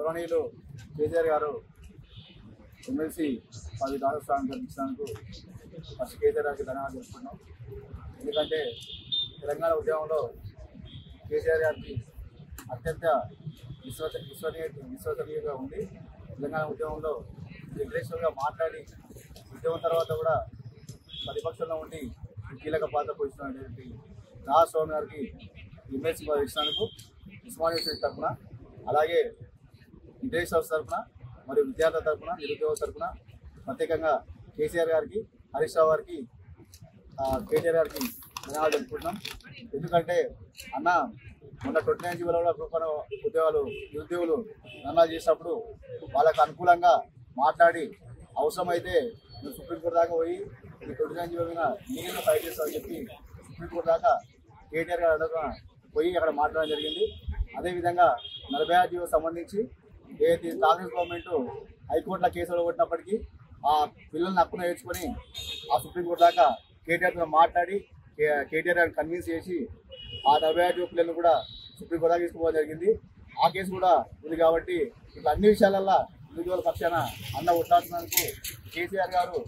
గౌరవనీయులు కేసీఆర్ గారు ఎమ్మెల్సీ 10 స్థానం కల్పించినందుకు ఫస్ట్ కేసీఆర్ గారికి ధన్యవాదాలు తెలుపుతున్నాం. ఎందుకంటే తెలంగాణ ఉద్యమంలో కేసీఆర్ గారికి అత్యంత విశ్వసనీయంగా ఉంది. తెలంగాణ ఉద్యమంలో ఇంటలెక్చువల్గా మాట్లాడి ఉద్యమం తర్వాత కూడా ప్రతిపక్షంలో ఉండి కీలక పాత్ర పోషిస్తున్నటువంటి నాగస్వామి గారికి ఎమ్మెల్సీ పదవి ఇచ్చినందుకు ఉస్మానియా యూనివర్సిటీ తరఫున, అలాగే ఇంటెలిజెన్స్ తరఫున, మరియు విద్యార్థుల తరఫున, నిరుద్యోగుల తరఫున ప్రత్యేకంగా కేసీఆర్ గారికి, హరీష్ రావు గారికి, కేటీఆర్ గారికి ధన్యవాదాలు తెలుపుకుంటున్నాం. ఎందుకంటే అన్న మొన్న 29 జీవోలో కూడా గ్రూప్ ఉద్యోగాలు నిరుద్యోగులు ధర్నాలు చేసినప్పుడు వాళ్ళకు అనుకూలంగా మాట్లాడి అవసరమైతే మేము సుప్రీంకోర్టు దాకా పోయి ఈ 29 జీవో మీద నేను ఫైట్ చేస్తామని చెప్పి సుప్రీంకోర్టు దాకా కేటీఆర్ గారు పోయి అక్కడ మాట్లాడడం జరిగింది. అదేవిధంగా 46 జీవో సంబంధించి ఏదైతే కాంగ్రెస్ గవర్నమెంట్ హైకోర్టులో కేసులు కొట్టినప్పటికీ ఆ పిల్లల్ని హక్కున నేర్చుకొని ఆ సుప్రీంకోర్టు దాకా కేటీఆర్తో మాట్లాడి కేటీఆర్ గారిని కన్విన్స్ చేసి ఆ 46 జీవో పిల్లలను కూడా సుప్రీంకోర్టు దాకా తీసుకోవడం జరిగింది. ఆ కేసు కూడా ఉంది. కాబట్టి ఇట్లా అన్ని విషయాలల్లో నిరుద్యోగుల పక్షాన అన్న కొట్లాడుతున్నందుకు కేసీఆర్ గారు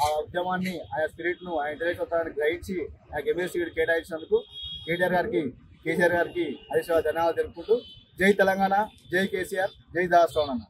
ఆ ఉద్యమాన్ని, ఆయన స్పిరిట్ను, ఆయన ఇంటెలెక్చువల్ గ్రహించి ఆయనకు ఎమ్మెల్సీ కేటాయించినందుకు కేసీఆర్ గారికి హరీష్ రావు ధన్యవాదాలు తెలుపుకుంటూ జై తెలంగాణ, జై కేసీఆర్, జై దాసోన్ అన్న.